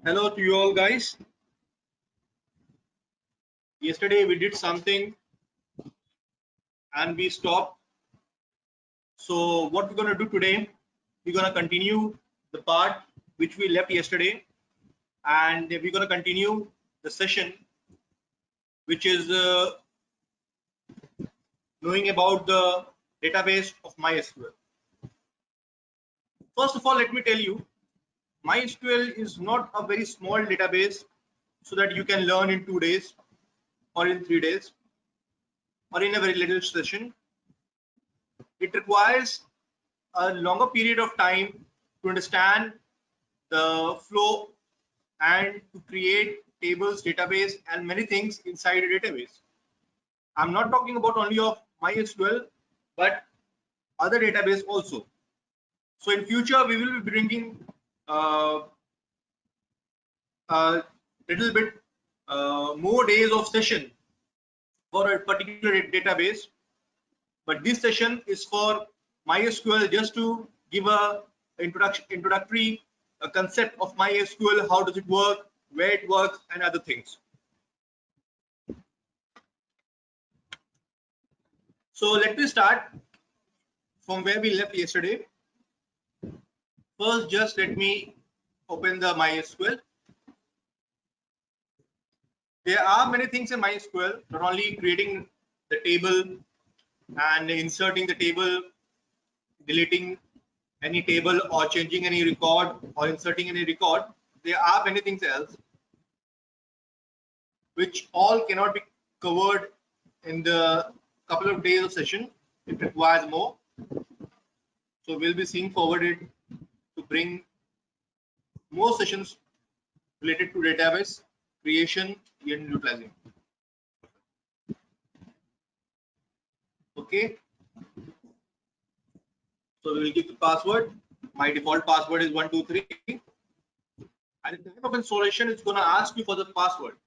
Hello to you all, guys. Yesterday we did something and we stopped. So what we're going to do today, we're going to continue the part which we left yesterday, and we're going to continue the session which is knowing about the database of MySQL. First of all, let me tell you, MySQL is not a very small database so that you can learn in 2 days or in 3 days or in a very little session. It requires a longer period of time to understand the flow and to create tables, database, and many things inside a database. I'm not talking about only of MySQL, but other database also. So in future, we will be bringing uh, a little bit more days of session for a particular database. But this session is for MySQL, just to give a introductory concept of MySQL, how does it work, where it works, and other things. So let me start from where we left yesterday. First, just let me open the MySQL. There are many things in MySQL, not only creating the table and inserting the table, deleting any table, or changing any record, or inserting any record. There are many things else which all cannot be covered in the couple of days of session. It requires more. So we'll be seeing forwarded to bring more sessions related to database creation and utilizing. Okay. So we will give the password. My default password is 123. And at the time of installation, it's going to ask you for the password.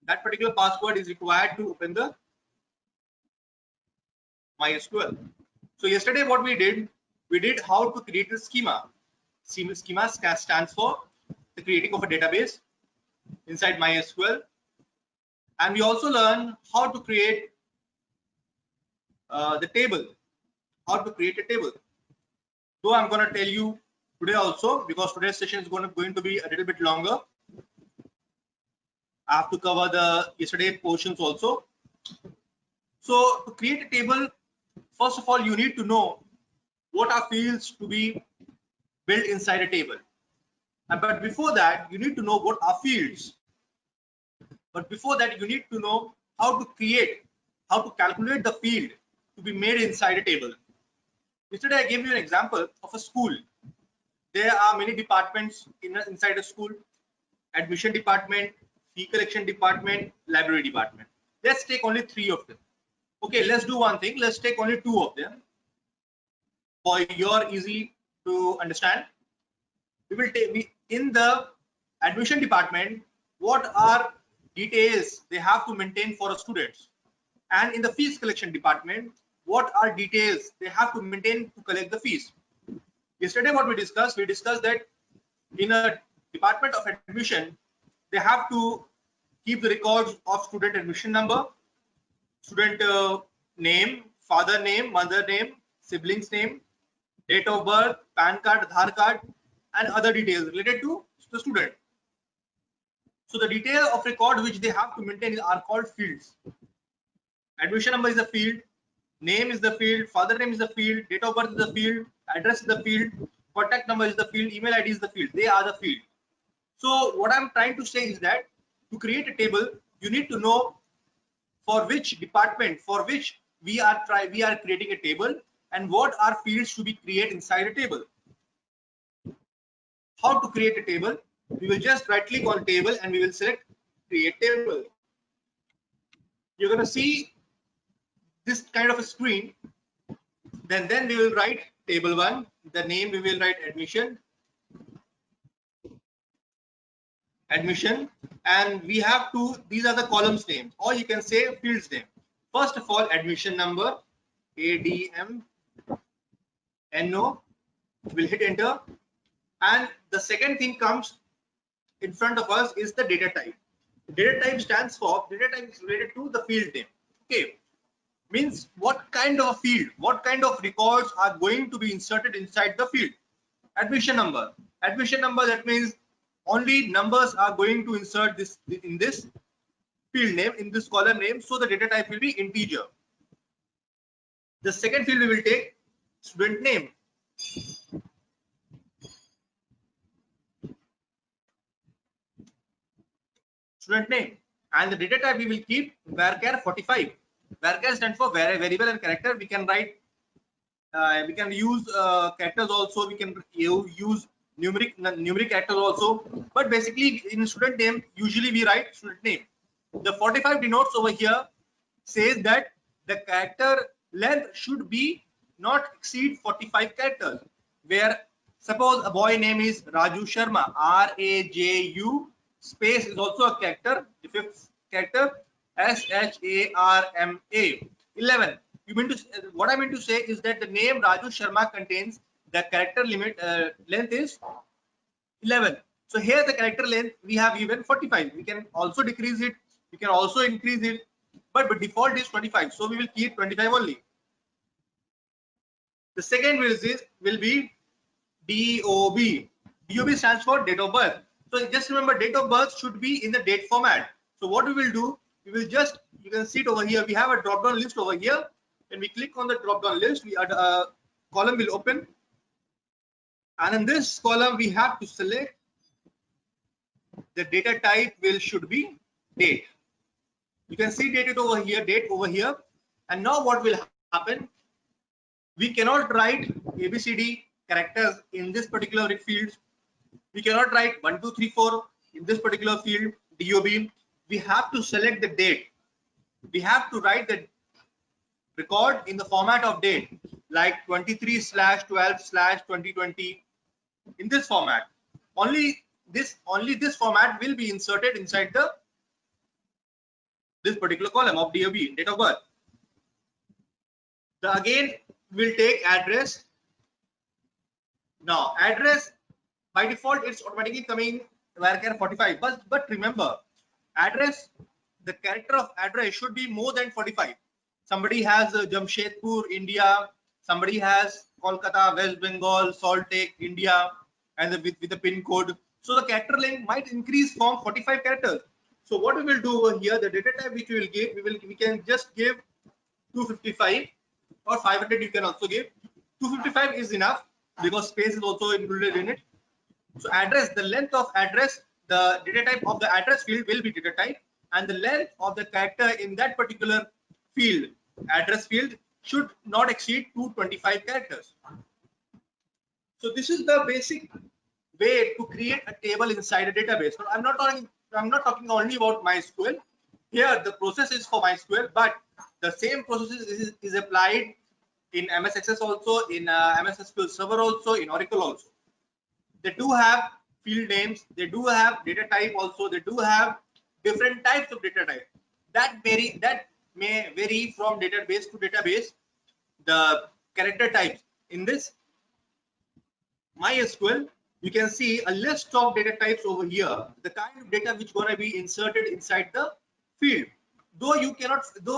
That particular password is required to open the MySQL. So yesterday what we did how to create a schema. Schema stands for the creating of a database inside MySQL. And we also learn how to create the table, how to create a table. So I'm going to tell you today also, because today's session is going to be a little bit longer. I have to cover the yesterday portions also. So to create a table, first of all, you need to know what are fields to be built inside a table. But before that, you need to know what are fields. But before that, you need to know how to create, how to calculate the field to be made inside a table. Yesterday, I gave you an example of a school. There are many departments inside a school: admission department, fee collection department, library department. Let's take only 3 of them. Okay, let's do one thing. Let's take only 2 of them for your easy to understand. We will take in the admission department what are details they have to maintain for a students, and in the fees collection department what are details they have to maintain to collect the fees. Yesterday what we discussed that in a department of admission they have to keep the records of student admission number, student name, father name, mother name, siblings name, date of birth, PAN card, Aadhaar card, and other details related to the student. So the detail of record which they have to maintain are called fields. Admission number is the field, name is the field, father name is the field, date of birth is the field, address is the field, contact number is the field, email ID is the field. They are the field. So what I'm trying to say is that to create a table, you need to know for which department, for which we are creating a table, and what are fields to be created inside a table. How to create a table? We will just right click on table and we will select create table. You're going to see this kind of a screen. Then we will write table 1. The name we will write admission, and we have to, these are the columns name, or you can say fields name. First of all, admission number, ADM NO, will hit enter, and the second thing comes in front of us is the data type. Data type stands for, data type is related to the field name. Okay, means what kind of a field, what kind of records are going to be inserted inside the field. Admission number. Admission number, that means only numbers are going to insert this in this field name, in this column name. So the data type will be integer. The second field we will take student name. Student name, and the data type we will keep varchar 45. Varchar stands for variable and character. We can write, we can use characters also. We can use numeric characters also. But basically, in student name, usually we write student name. The 45 denotes over here says that the character length should be not exceed 45 characters. Where suppose a boy name is Raju Sharma, R-A-J-U, space is also a character, the fifth character, S-H-A-R-M-A. 11. You mean to, what I mean to say is that the name Raju Sharma contains the character limit length is 11. So here the character length we have given 45. We can also decrease it, we can also increase it, but default is 25. So we will keep 25 only. The second will be DOB. DOB stands for date of birth. So just remember, date of birth should be in the date format. So what we will do, we will just, you can see it over here. We have a drop down list over here. When we click on the drop down list, we add a column will open. And in this column, we have to select the data type should be date. You can see date over here, date over here. And now what will happen? We cannot write ABCD characters in this particular field. We cannot write 1, 2, 3, 4 in this particular field, DOB. We have to select the date. We have to write the record in the format of date, like 23/12/2020 in this format. Only this format will be inserted inside this particular column of DOB, date of birth. Again we'll take address. Now address, by default it's automatically coming varchar 45, but remember, address, the character of address should be more than 45. Somebody has Jamshedpur, India. Somebody has Kolkata, West Bengal, Salt Lake, India, and with the pin code. So the character length might increase from 45 characters. So what we will do over here, the data type which we will give, we can just give 255 or 500. You can also give 255 is enough because space is also included in it. So address, the length of address, the data type of the address field will be data type, and the length of the character in that particular field, address field, should not exceed 225 characters. So this is the basic way to create a table inside a database. So I'm not talking only about MySQL. Here the process is for MySQL, but the same process is applied in MS Access also, in MS SQL Server also, in Oracle also. They do have field names, they do have data type also, they do have different types of data type. That may vary from database to database. The character types in this MySQL, you can see a list of data types over here, the kind of data which gonna be inserted inside the field. Though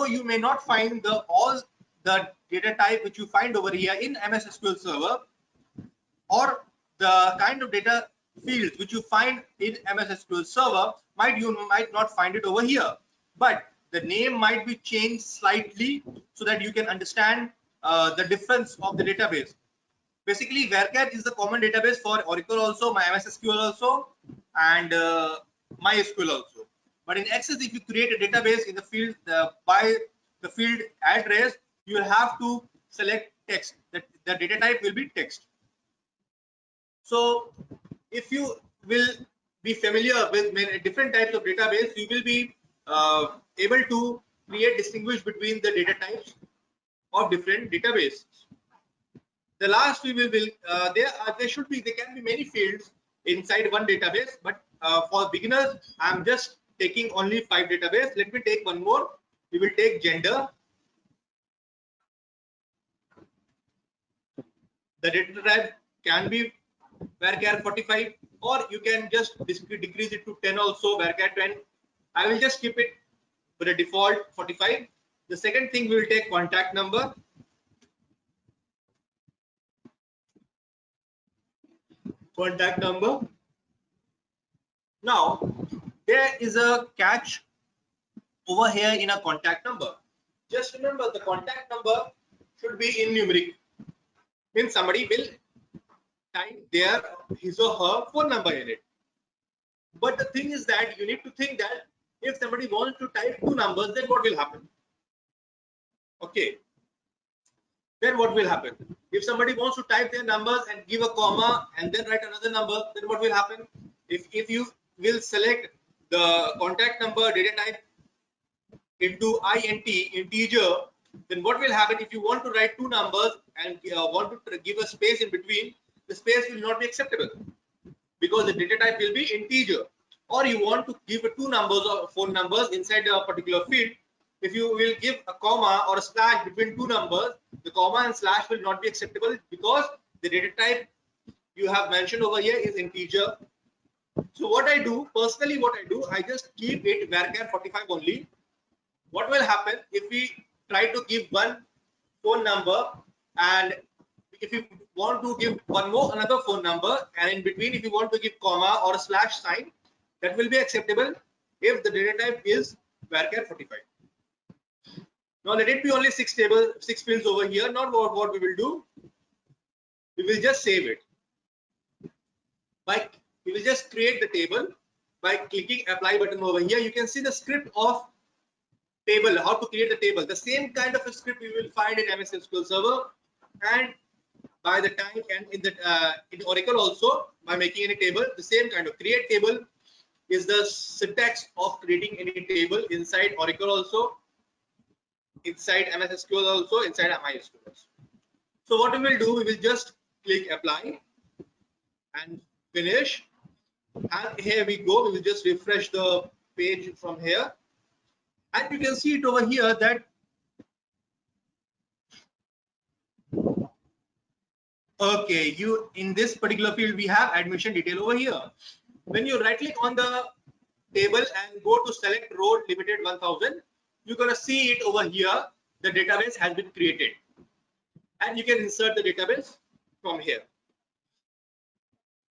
you may not find all the data type which you find over here in MS SQL Server, or the kind of data fields which you find in MS SQL Server, you might not find it over here, but the name might be changed slightly so that you can understand the difference of the database. Basically, varchar is the common database for Oracle also, MS SQL also, and MySQL also. But in Access, if you create a database in the field by the field address, you will have to select text. The data type will be text. So if you will be familiar with many different types of database, you will be able to distinguish between the data types of different databases. The last we will there can be many fields inside one database, but for beginners I'm just taking only 5 database. Let me take one more. We will take gender. The data type can be varchar 45. or you can just decrease it to 10 also, varchar 10. I will just keep it with a default 45. The second thing we will take contact number. Contact number. Now, there is a catch over here in a contact number. Just remember the contact number should be in numeric. Means somebody will type their his or her phone number in it. But the thing is that you need to think that if somebody wants to type two numbers, then what will happen? Okay. Then what will happen? If somebody wants to type their numbers and give a comma and then write another number, then what will happen? If you will select the contact number data type into int integer, then what will happen if you want to write two numbers and want to give a space in between? The space will not be acceptable because the data type will be integer. Or you want to give two numbers or phone numbers inside a particular field. If you will give a comma or a slash between two numbers, the comma and slash will not be acceptable because the data type you have mentioned over here is integer. So what I do, personally what I do, I just keep it varchar 45 only. What will happen if we try to give one phone number, and if you want to give one more another phone number, and in between if you want to give comma or a slash sign, that will be acceptable if the data type is varchar 45. Now let it be only six fields over here. Not what we will do. We will just save it. We will just create the table by clicking apply button over here. You can see the script of table, how to create the table. The same kind of a script we will find in MS SQL Server, and by the time and in Oracle also, by making any table, the same kind of create table is the syntax of creating any table inside Oracle also, inside MS SQL also, inside MySQL also. So what we will do, we will just click apply and finish, and here we go. We will just refresh the page from here, and you can see it over here that okay, you in this particular field we have admission detail over here. When you right click on the table and go to select row limited 1000, you're gonna see it over here. The database has been created, and you can insert the database from here.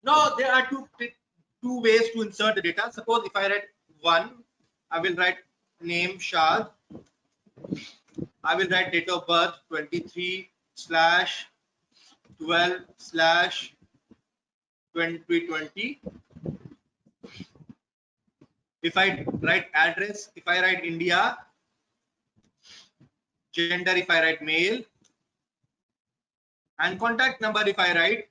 Now there are two ways to insert the data. Suppose if I write 1, I will write name Shad. I will write date of birth 23/12/2020. If I write address, if I write India, gender if I write male, and contact number if I write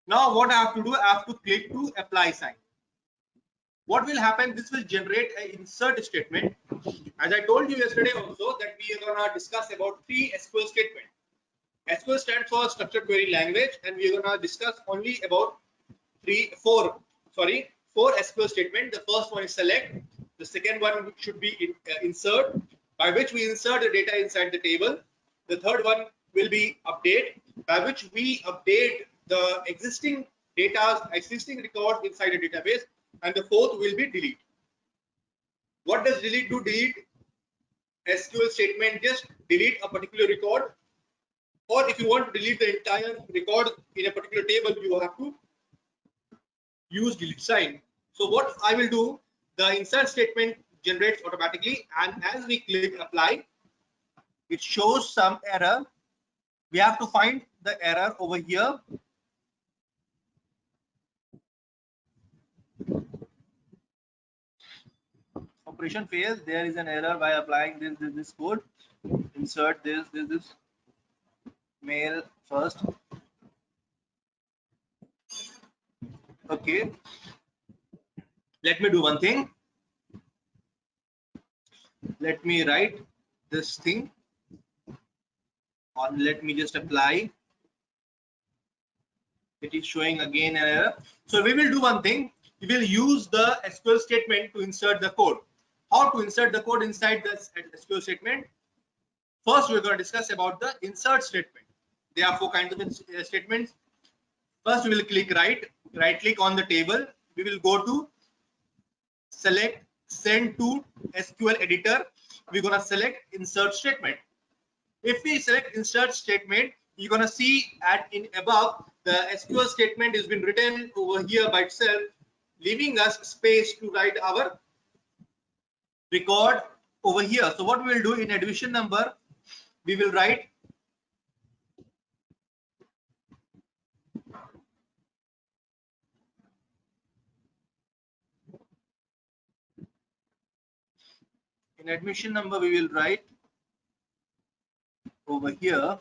now what I have to do, I have to click to apply sign. What will happen? This will generate an insert statement. As I told you yesterday also that we are gonna discuss about 3 SQL statements. SQL stands for structured query language, and we are gonna discuss only about four SQL statement. The first one is select. The second one should be insert, by which we insert the data inside the table. The third one will be update, by which we update the existing data, existing records inside a database. And the fourth will be delete. What does delete do? Delete SQL statement just delete a particular record, or if you want to delete the entire record in a particular table, you have to use delete sign. So what I will do, the insert statement generates automatically, and as we click apply, it shows some error. We have to find the error over here. Operation fails. There is an error by applying this code. Insert this mail first. Okay. Let me do one thing. Let me write this thing, or let me just apply. It is showing again an error. So we will do one thing. We will use the SQL statement to insert the code. How to insert the code inside the SQL statement? First, we're going to discuss about the insert statement. There are four kinds of statements. First, we will click right click on the table. We will go to select send to SQL editor. We're going to select insert statement. If we select insert statement, you're going to see in above the SQL statement has been written over here by itself, leaving us space to write our record over here. So what we will do in admission number, we will write in admission number, we will write over here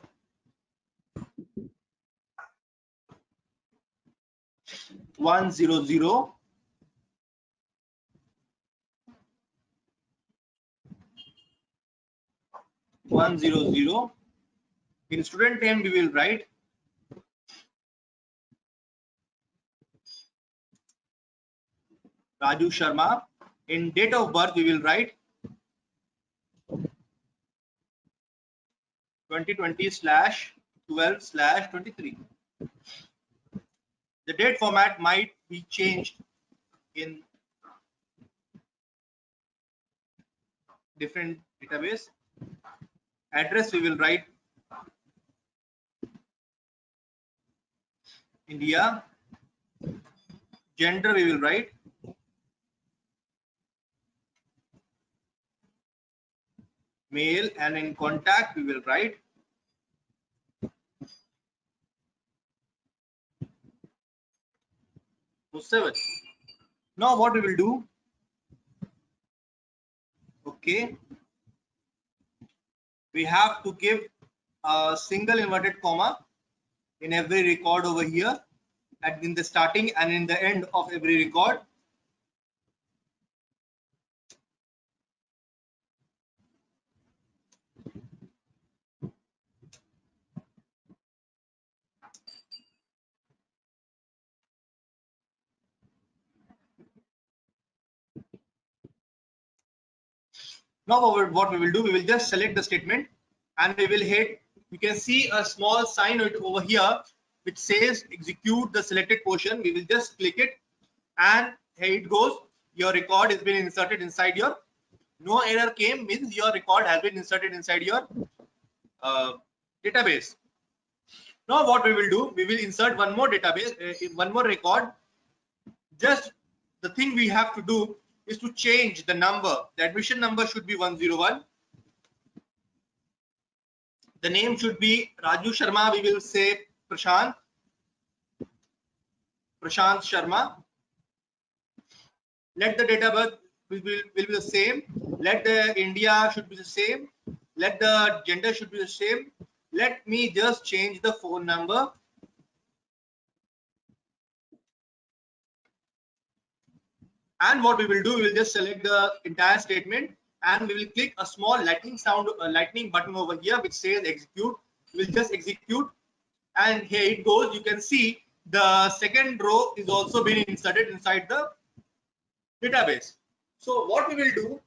100 100. In student name, we will write Raju Sharma. In date of birth, we will write 2020/12/23. The date format might be changed in different database. Address, we will write India. Gender, we will write male, and in contact, we will write '07. Now what we will do, okay, we have to give a single inverted comma in every record over here, and in the starting and in the end of every record. Now what we will do, we will just select the statement and we will hit, you can see a small sign over here which says execute the selected portion. We will just click it and here it goes. Your record has been inserted inside your, no error came, means your record has been inserted inside your database. Now what we will do, we will insert one more database, one more record. Just the thing we have to do is to change the number. The admission number should be 101. The name should be Raju Sharma. We will say Prashant Sharma. Let the date of birth will be the same. Let the India should be the same. Let the gender should be the same. Let me just change the phone number. And what we will do, we will just select the entire statement and we will click a small lightning button over here which says execute. We will just execute and here it goes. You can see the second row is also being inserted inside the database. So what we will do,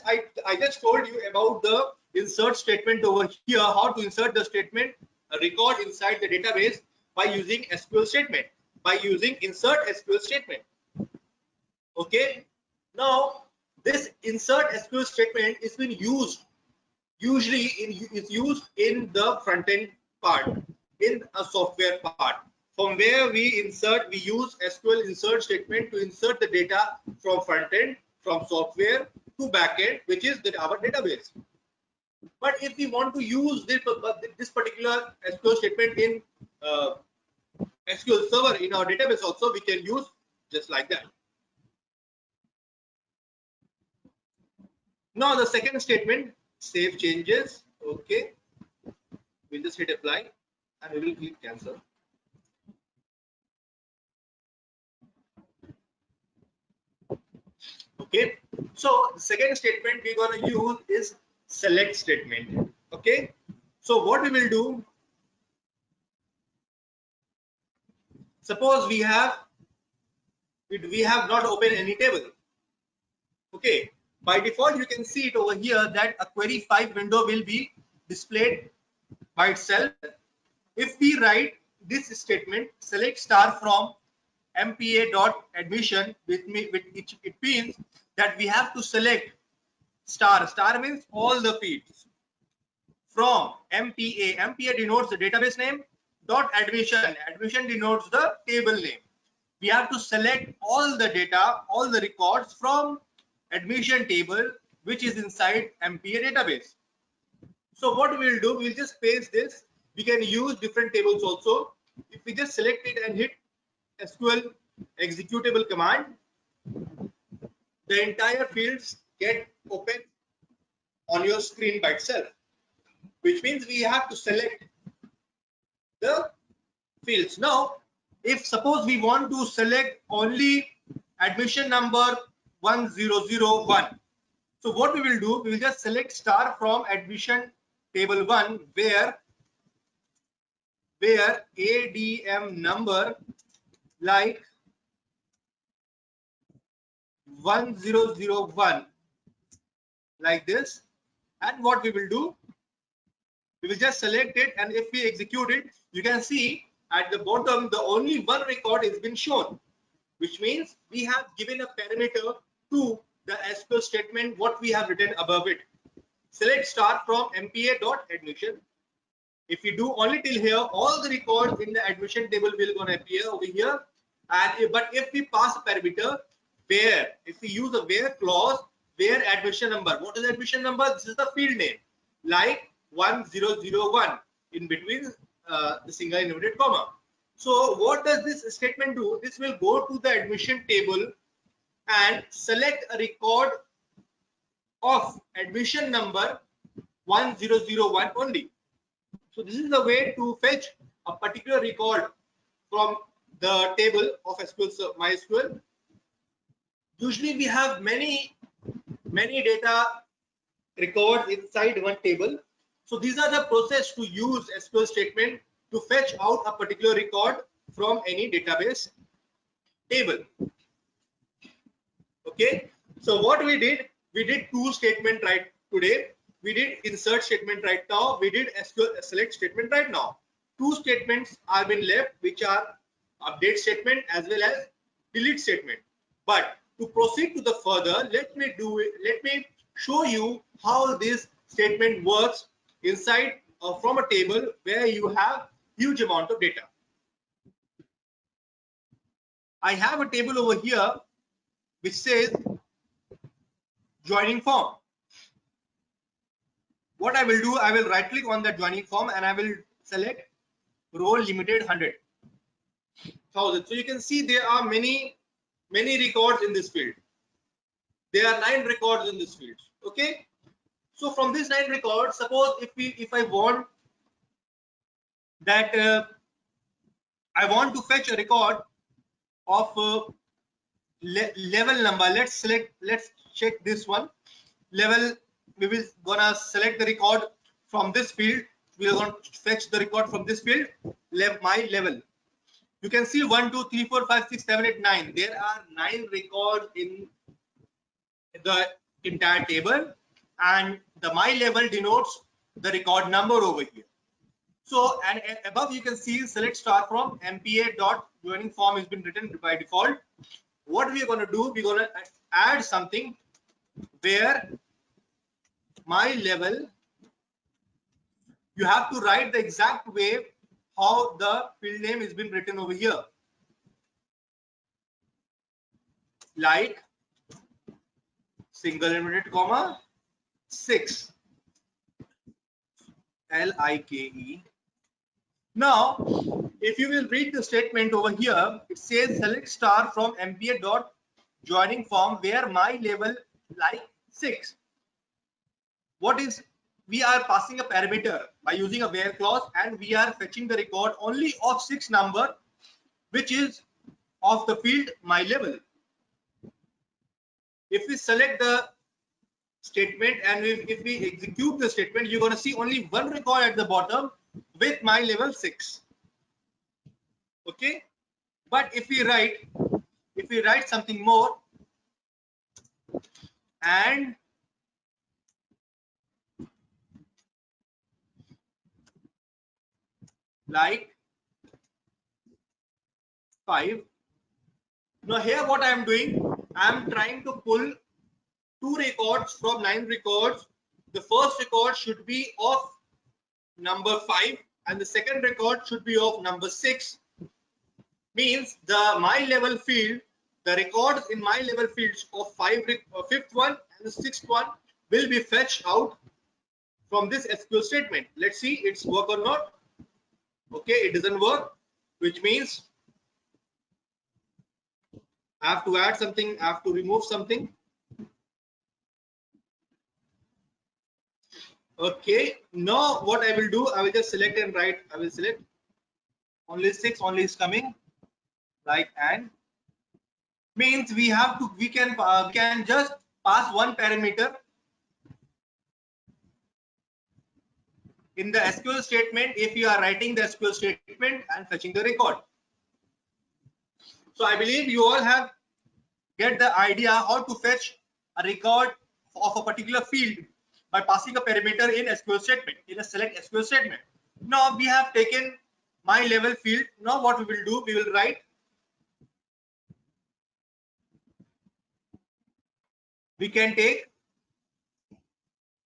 I just told you about the insert statement over here, how to insert the statement, a record inside the database by using SQL statement, by using insert SQL statement. Okay, now this insert SQL statement is been used usually is used in the front end part, in a software part. From where we use SQL insert statement to insert the data from front end, from software to back end, which is our database. But if we want to use this particular SQL statement in SQL Server in our database also, we can use just like that. Now the second statement, save changes. Okay, we'll just hit apply and we will click cancel. Okay, so the second statement we're going to use is select statement. Okay, so what we will do, suppose we have not opened any table. Okay, by default you can see it over here that a query 5 window will be displayed by itself. If we write this statement, select star from MPA dot admission, it means that we have to select star. Star means all the fields from MPA. MPA denotes the database name. Dot admission. Admission denotes the table name. We have to select all the data, all the records from admission table, which is inside MPA database. So what we'll do, we'll just paste this. We can use different tables also. If we just select it and hit SQL executable command, the entire fields get open on your screen by itself, which means we have to select the fields. Now, if suppose we want to select only admission number 1001, so what we will do, we will just select star from admission table 1 where ADM number like 1001 like this, and what we will do, we will just select it, and if we execute it, you can see at the bottom the only one record has been shown, which means we have given a parameter to the SQL statement what we have written above it. Select star from MPA dot admission. If we do only till here, all the records in the admission table will gonna appear over here. And but if we pass a parameter where, if we use a where clause, where admission number, what is admission number? This is the field name, like 1001 in between the single inverted comma. So what does this statement do? This will go to the admission table and select a record of admission number 1001 only. So this is the way to fetch a particular record from the table of SQL, MySQL. Usually we have many data records inside one table. So these are the process to use SQL statement to fetch out a particular record from any database table. Okay. So what we did two statement right today. We did insert statement right now. We did SQL select statement right now. Two statements are been left, which are update statement as well as delete statement. But to proceed to the further, let me show you how this statement works inside from a table where you have huge amount of data. I have a table over here which says joining form. What I will do, I will right click on that joining form and I will select row limited 100,000. So you can see there are many records in this field. There are 9 records in this field. Okay. So from these 9 records, suppose if I want that I want to fetch a record of level number. Let's check this one level. We will gonna select the record from this field. We are going to fetch the record from this field. My level. You can see 1, 2, 3, 4, 5, 6, 7, 8, 9. There are 9 records in the entire table, and the my level denotes the record number over here. So, and above you can see select star from MPA dot joining form has been written by default. What we are going to do, we're going to add something where my level, you have to write the exact way how the field name has been written over here, like single inverted comma 6 LIKE. Now if you will read the statement over here, it says select star from MPA dot joining form where my level like 6. What is, we are passing a parameter by using a where clause, and we are fetching the record only of 6 number, which is of the field my level. If we select the statement and if we execute the statement, you're going to see only one record at the bottom with my level 6. Okay. But if we write something more and like 5. Now here what I am doing, I am trying to pull 2 records from 9 records. The first record should be of number 5 and the second record should be of number 6. Means the my level field, the records in my level fields of fifth one and the sixth one will be fetched out from this SQL statement. Let's see it's work or not. Okay, it doesn't work, which means I have to add something, I have to remove something. Okay, now what I will do, I will just select and write, I will select only 6 only is coming, like, and means we have to, we can just pass one parameter in the SQL statement if you are writing the SQL statement and fetching the record. So I believe you all have get the idea how to fetch a record of a particular field by passing a parameter in SQL statement, in a select SQL statement. Now we have taken my level field. Now what we will do, we will write, we can take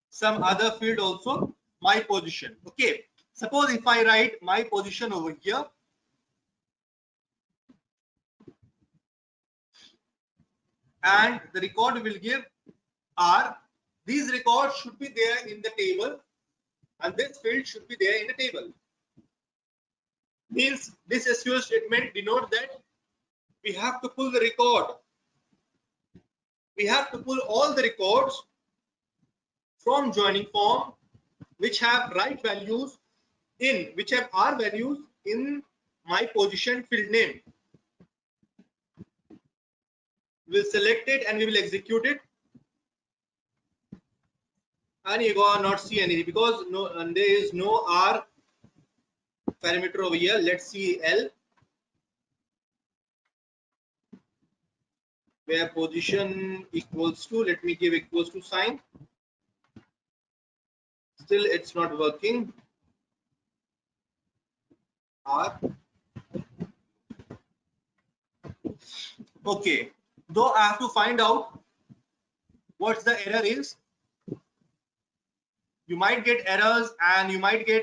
some other field also, my position. Okay, suppose if I write my position over here, and the record will give R. These records should be there in the table and this field should be there in the table. Means this SQL statement denotes that we have to pull the record. We have to pull all the records from joining form which have right values in, which have R values in my position field name. We'll select it and we will execute it. And you will not see anything because there is no R parameter over here. Let's see L, where position equals to, let me give equals to sign. Still it's not working. R. Okay, though I have to find out what the error is. You might get errors and you might get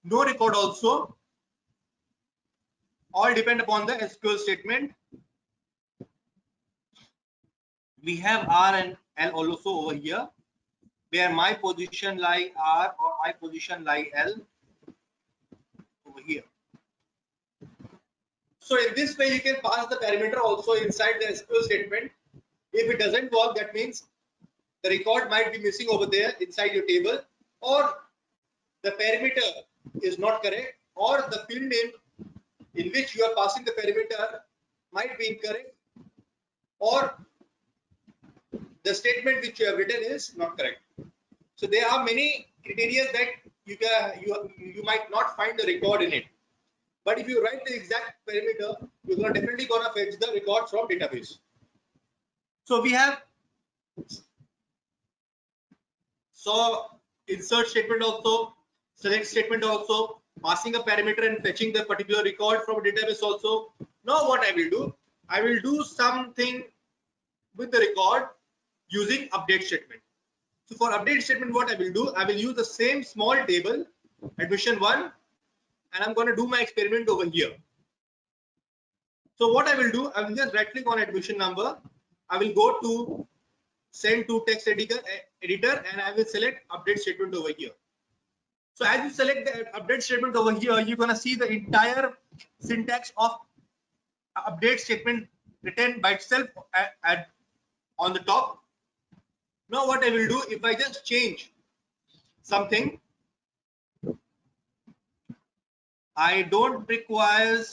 no record also. All depend upon the SQL statement. We have R and L also over here, where my position lie R or my position lie L over here. So in this way you can pass the parameter also inside the SQL statement. If it doesn't work, that means the record might be missing over there inside your table, or the parameter is not correct, or the field name in which you are passing the parameter might be incorrect, or the statement which you have written is not correct. So there are many criteria that you might not find the record in it. But if you write the exact parameter, you're definitely gonna fetch the record from database. So we have insert statement also, select statement also, passing a parameter and fetching the particular record from database also. Now what I will do something with the record using update statement. So for update statement, what I will do, I will use the same small table, admission 1, and I'm going to do my experiment over here. So what I will do, I will just right click on admission number. I will go to send to text editor and I will select update statement over here. So as you select the update statement over here, you're going to see the entire syntax of update statement written by itself on the top. Now what I will do, if I just change something, I don't require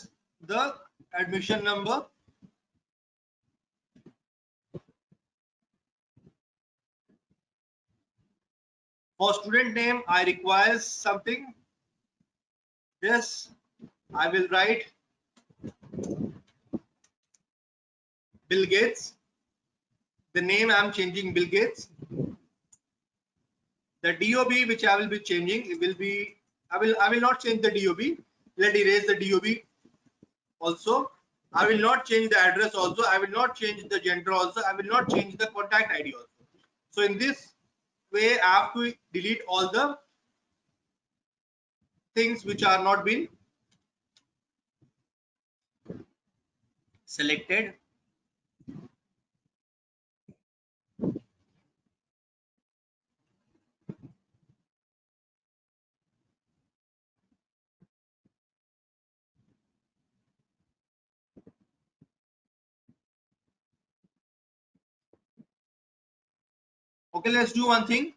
the admission number. For student name, I require something. This I will write Bill Gates. The name I am changing Bill Gates. The DOB which I will be changing, it will be, I will not change the DOB. Let erase the DOB also. I will not change the address also. I will not change the gender also. I will not change the contact ID also. So in this way, I have to delete all the things which are not been selected. Okay, let's do one thing.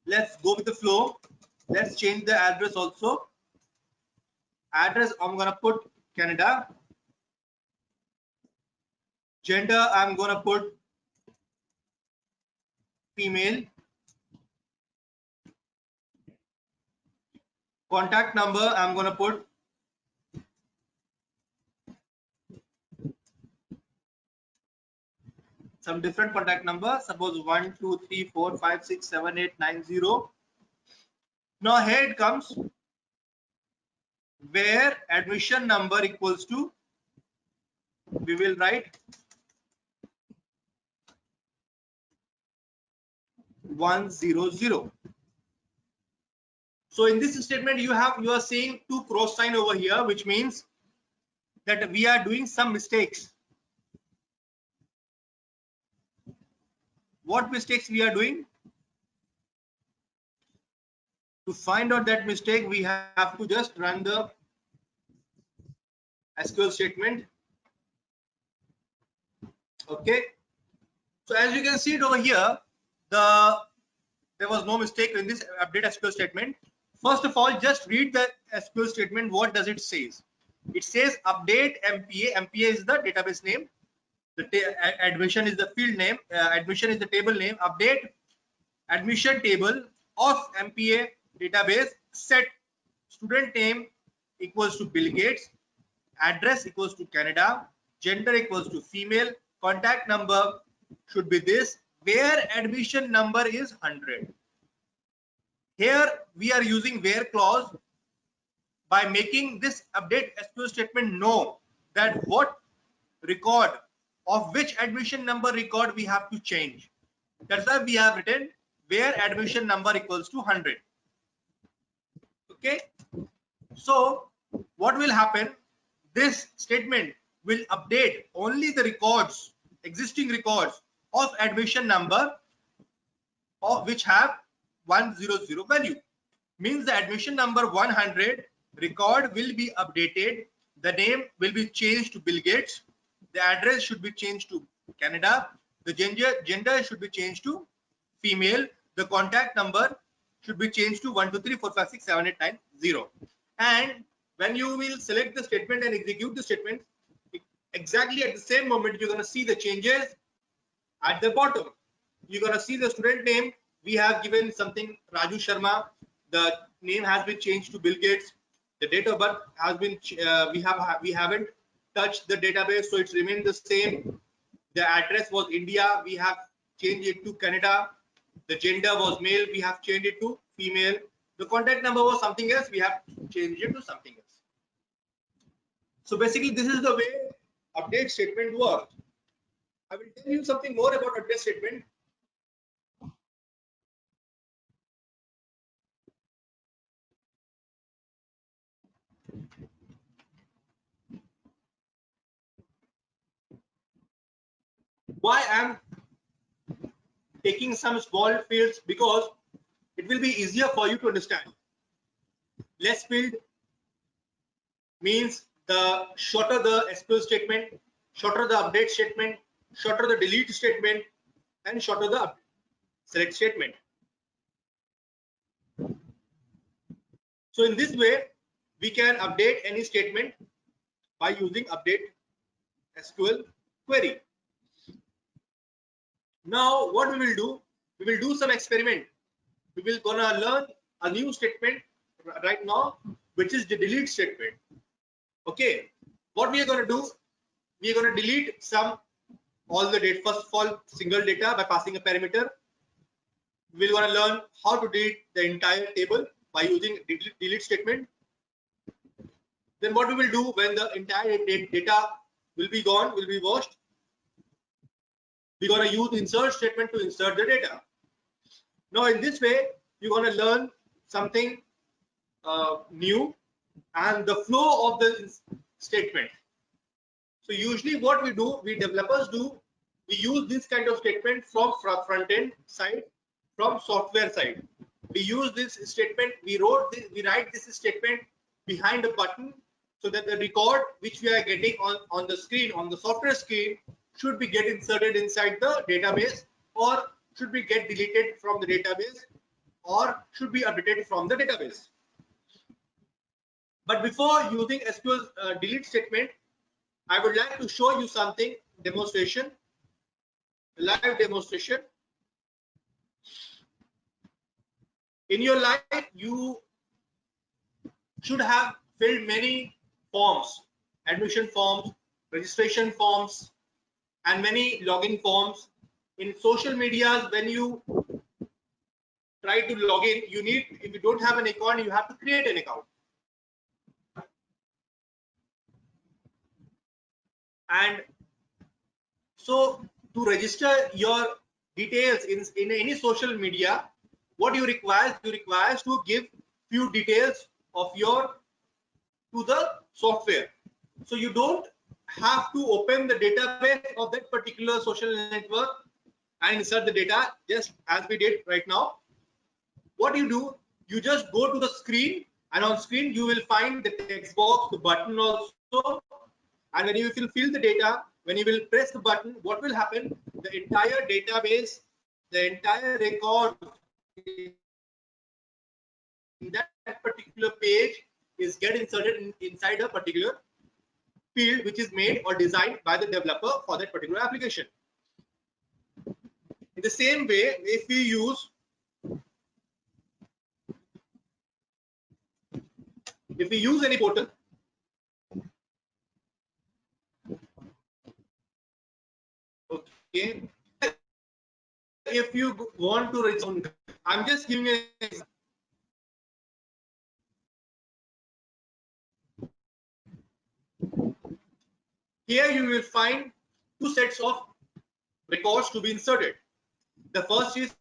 Let's go with the flow. Let's change the address also. Address, I'm gonna put Canada. Gender, I'm gonna put female. Contact number, I'm gonna put some different contact number. Suppose 1, 2, 3, 4, 5, 6, 7, 8, 9, 0. Now here it comes where admission number equals to, we will write 100. So in this statement you are seeing two cross sign over here, which means that we are doing some mistakes. What mistakes we are doing? To find out that mistake, we have to just run the SQL statement. Okay. So as you can see it over here, there was no mistake in this update SQL statement. First of all, just read the SQL statement. What does it say? It says update MPA. MPA is the database name. The admission is the field name. Admission is the table name. Update admission table of MPA database. Set student name equals to Bill Gates. Address equals to Canada. Gender equals to female. Contact number should be this, where admission number is 100. Here we are using where clause by making this update SQL statement know that what record of which admission number record we have to change. That's why we have written where admission number equals to 100. Okay. So what will happen? This statement will update only the records, existing records of admission number of which have 100 value. Means the admission number 100 record will be updated. The name will be changed to Bill Gates. The address should be changed to Canada. The gender should be changed to female. The contact number should be changed to 1, 2, 3, 4, 5, 6, 7, 8, 9, 0. And when you will select the statement and execute the statement, exactly at the same moment, you're going to see the changes at the bottom. You're going to see the student name. We have given something Raju Sharma. The name has been changed to Bill Gates. The date of birth has been we haven't touched the database, so it's remained the same. The address was India. We have changed it to Canada. The gender was male. We have changed it to female. The contact number was something else. We have changed it to something else. So basically, this is the way update statement works. I will tell you something more about update statement. Why I'm taking some small fields, because it will be easier for you to understand. Less field means the shorter the SQL statement, shorter the update statement, shorter the delete statement, and shorter the select statement. So in this way, we can update any statement by using update SQL query. Now what we will do, we will do some experiment. We will gonna learn a new statement right now, which is the delete statement. Okay, what we are going to do, we are going to delete all the data. First of all, single data by passing a parameter. We're going to learn how to delete the entire table by using delete statement. Then what we will do when the entire data will be gone, will be washed? We're going to use insert statement to insert the data. Now in this way, you're going to learn something new and the flow of the statement. So usually what we do, we developers do, we use this kind of statement from front end side, from software side. We use this statement, we write this statement behind a button so that the record which we are getting on the screen, on the software screen, should be get inserted inside the database, or should be get deleted from the database, or should be updated from the database. But before using SQL delete statement, I would like to show you something, demonstration, live demonstration. In your life, you should have filled many forms, admission forms, registration forms, and many login forms. In social medias, when you try to log in, you need, if you don't have an account, you have to create an account. And so to register your details in any social media, what you require to give few details of your to the software. So you don't have to open the database of that particular social network and insert the data just as we did right now. What you do, you just go to the screen, and on screen you will find the text box, the button also, and when you will fill the data, when you will press the button, what will happen? The entire database, the entire record in that particular page is get inserted inside a particular field which is made or designed by the developer for that particular application. In the same way, if we use any portal, okay, if you want to register, I'm just giving an example. Here you will find two sets of records to be inserted. The first is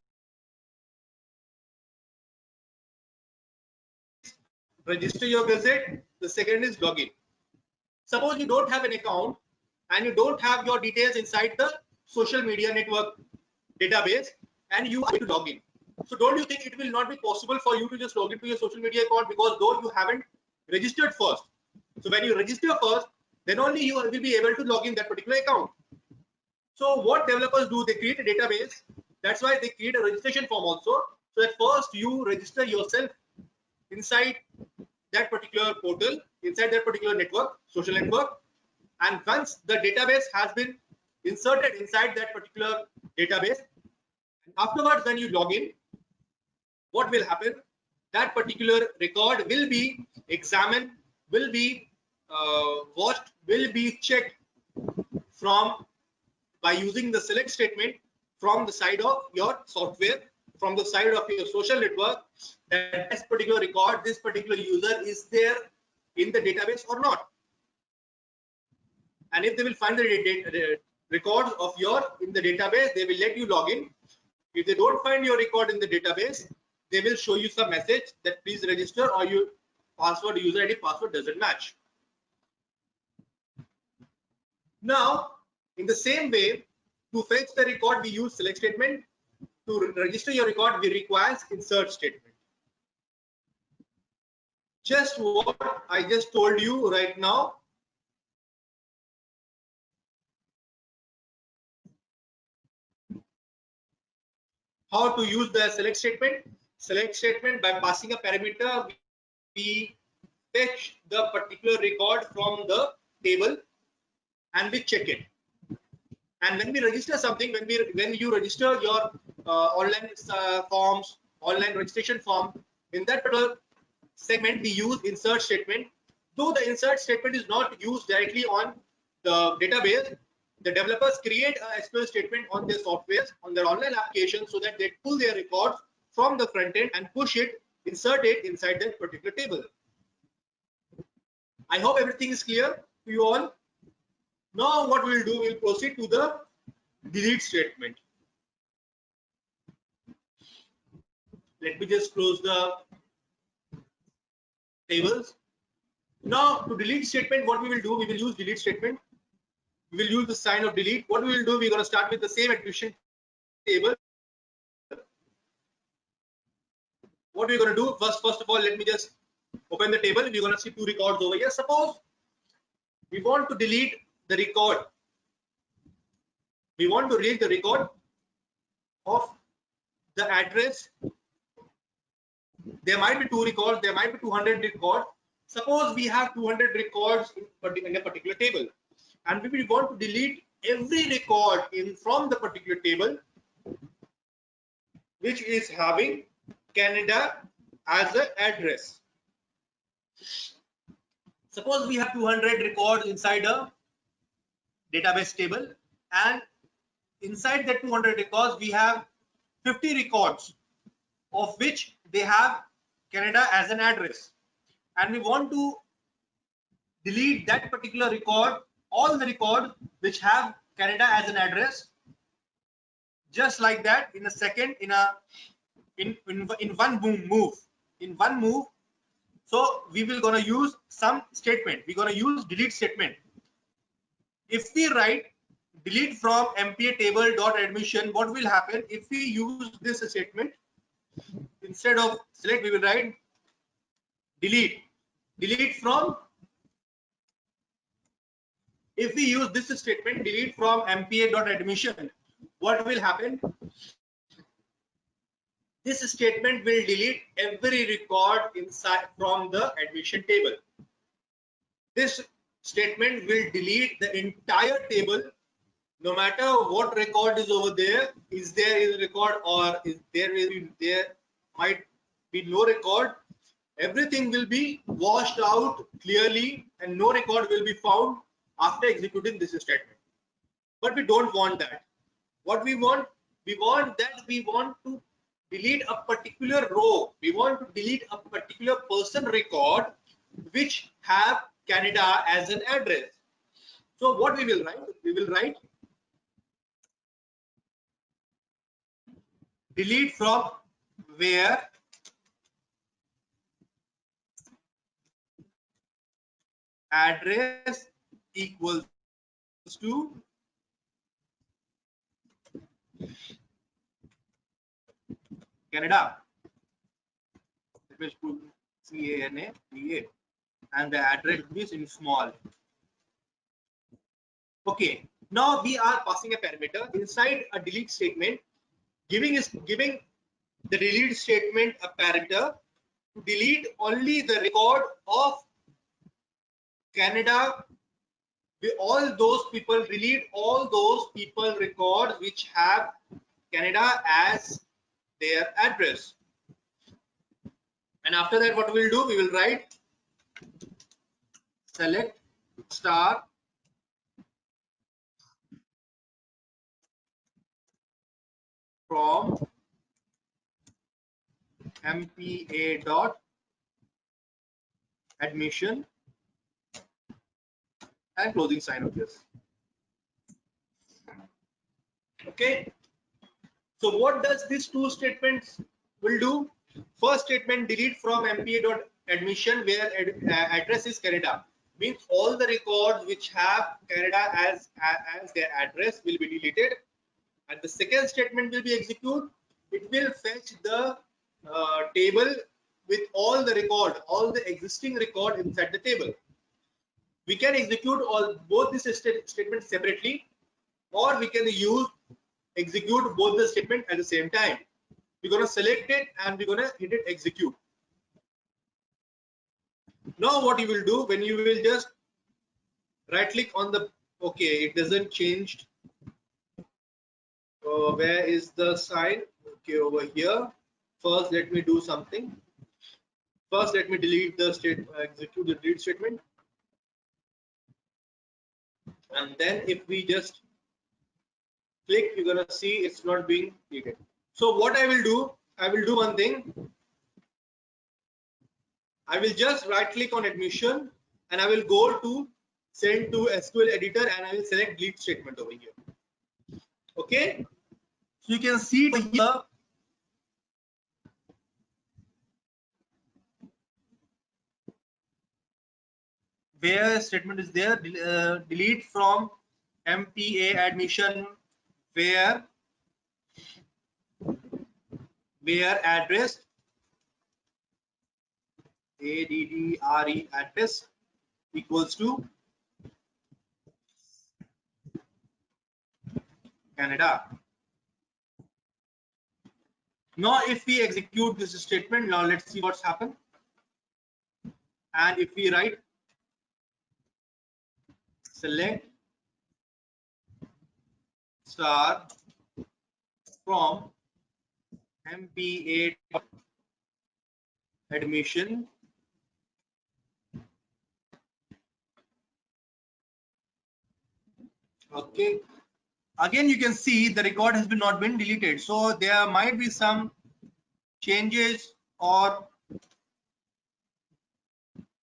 register your gazette. The second is login. Suppose you don't have an account and you don't have your details inside the social media network database and you are to log in. So don't you think it will not be possible for you to just log into your social media account, because though you haven't registered first. So when you register first, then only you will be able to log in that particular account. So what developers do, they create a database. That's why they create a registration form also. So at first you register yourself inside that particular portal, inside that particular network, social network. And once the database has been inserted inside that particular database, afterwards when you log in, what will happen? That particular record will be examined, will be watched, will be checked from by using the select statement from the side of your software, from the side of your social network, that this particular record, this particular user is there in the database or not. And if they will find the records of your in the database, they will let you log in. If they don't find your record in the database, they will show you some message that please register, or your password, user ID password doesn't match. Now, in the same way, to fetch the record, we use select statement. To register your record, we require insert statement. Just what I just told you right now. How to use the select statement? Select statement, by passing a parameter, we fetch the particular record from the table and we check it. And when we register something, when you register your online forms, online registration form, in that particular segment we use insert statement. Though the insert statement is not used directly on the database, the developers create a SQL statement on their software, on their online application, so that they pull their records from the front end and push it, insert it inside that particular table. I hope everything is clear to you all. Now what we'll do, we'll proceed to the delete statement. Let me just close the tables. Now to delete statement, what we will do, we will use delete statement. We will use the sign of delete. What we will do, we're going to start with the same admission table. What we're going to do, first of all, let me just open the table. We're going to see two records over here. Suppose we want to delete the record. We want to delete the record of the address. There might be two records, there might be 200 records. Suppose we have 200 records in a particular table, and we want to delete every record from the particular table which is having Canada as an address. Suppose we have 200 records inside a database table, and inside that 200 records we have 50 records of which they have Canada as an address, and we want to delete that particular record, all the records which have Canada as an address, just like that, in a second, in one move. So we will gonna use some statement. We're gonna use delete statement. If we write delete from MPA table dot admission, what will happen if we use this statement? Instead of select, we will write delete from. If we use this statement, delete from MPA dot admission, what will happen? This statement will delete every record inside from the admission table. This statement will delete the entire table, no matter what record is over there. Is there a record, or there might be no record? Everything will be washed out clearly, and no record will be found after executing this statement. But we don't want that. What we want to delete a particular row. We want to delete a particular person record which have Canada as an address. So what we will write? We will write delete from where address equals to Canada. Let me put CANADA, and the address is in small. Okay. Now we are passing a parameter inside a delete statement, giving the delete statement a parameter to delete only the record of Canada. All those people, delete all those people records which have Canada as their address. And after that, what we'll do, we will write select star from MPA dot admission and closing sign of this. Okay. So what does these two statements will do? First statement, delete from MPA dot admission where address is Canada, means all the records which have Canada as their address will be deleted. And the second statement will be execute. It will fetch the table with all the existing record inside the table. We can execute both these statements separately, or we can execute both the statement at the same time. We're going to select it and we're going to hit it execute. Now what you will do, when you will just right click on the, okay, it doesn't change. Where is the sign? Okay, over here. First let me do something. First let me delete the execute the delete statement, and then if we just click, you're gonna see it's not being deleted. So what I will do one thing. I will just right click on admission and I will go to send to SQL editor and I will select delete statement over here. Okay, so you can see here where statement is there, delete from MPA admission where address ADDRE address equals to Canada. Now if we execute this statement, now let's see what's happened. And if we write select star from MPA admission okay, again you can see the record has been not been deleted, so there might be some changes or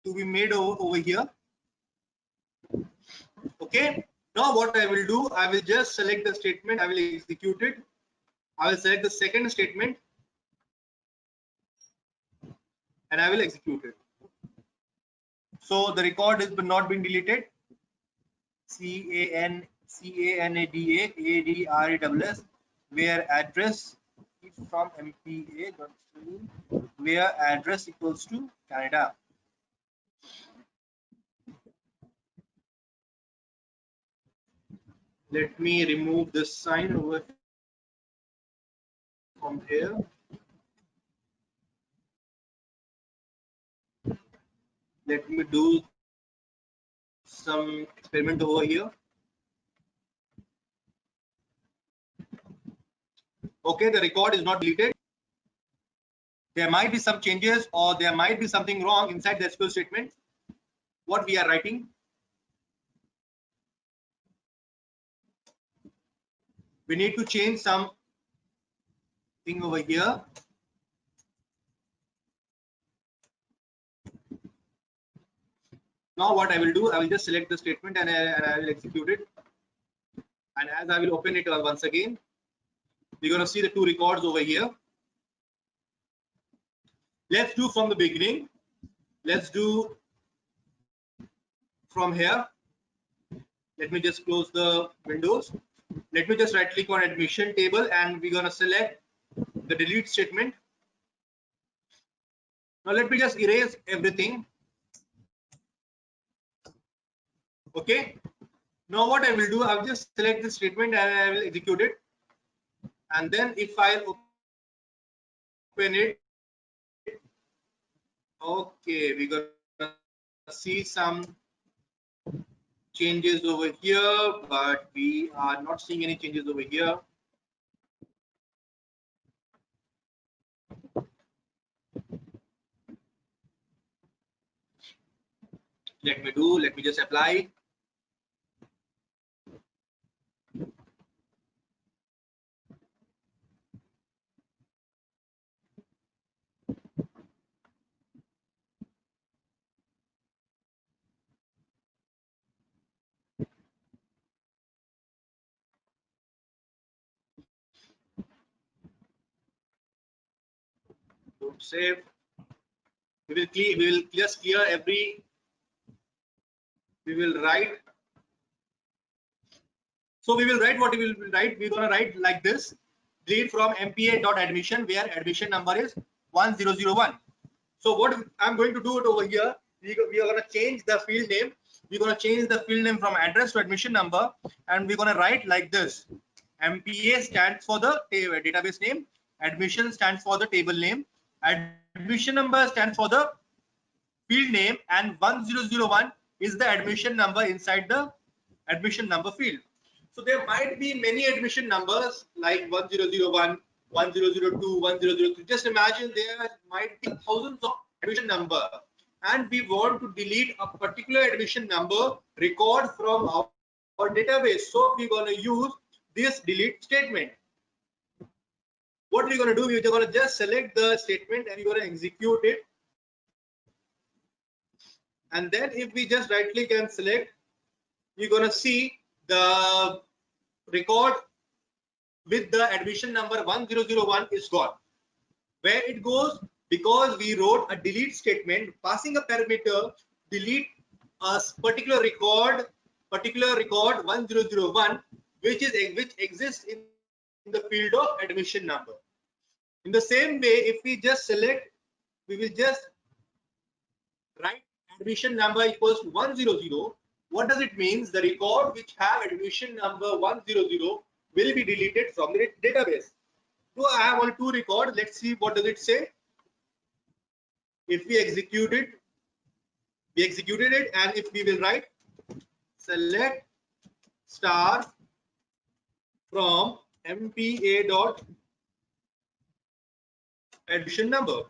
to be made over here. Okay, now what I will do, I will just select the statement, I will execute it. I will select the second statement and I will execute it. So the record has not been deleted. CANADA where address is from MPA where address equals to Canada. Let me remove this sign over from here. Let me do some experiment over here. Okay, the record is not deleted. There might be some changes or there might be something wrong inside the SQL statement. What we are writing. We need to change some thing over here. Now what I will do, I will just select the statement and I will execute it. And as I will open it once again, we're going to see the two records over here. Let's do from the beginning. Let's do from here. Let me just close the windows. Let me just right click on admission table and we're going to select the delete statement. Now let me just erase everything. Okay. Now what I will do, I will just select the statement and I will execute it. And then if I open it, okay, we're going to see some changes over here, but we are not seeing any changes over here. Let me just apply. Don't save. We will just clear every. We will write. So we will write what we will write. We're gonna write like this: delete from MPA.admission where admission number is 1001. So what I'm going to do it over here, we are going to change the field name. We're going to change the field name from address to admission number, and we're going to write like this: MPA stands for the database name, admission stands for the table name, admission number stands for the field name, and 1001 is the admission number inside the admission number field. So there might be many admission numbers like 1001, 1002, 1003. Just imagine there might be thousands of admission number, and we want to delete a particular admission number record from our database. So we're going to use this delete statement. What we're going to do, we're going to just select the statement and we're going to execute it. And then if we just right click and select, you're going to see the record with the admission number 1001 is gone. Where it goes? Because we wrote a delete statement passing a parameter delete a particular record 1001 which exists in the field of admission number. In the same way, if we just select, we will just write admission number equals to 100. What does it mean? The record which have admission number 100 will be deleted from the database. So I have only two records. Let's see what does it say. If we executed it, and if we will write select star from mpa dot admission number,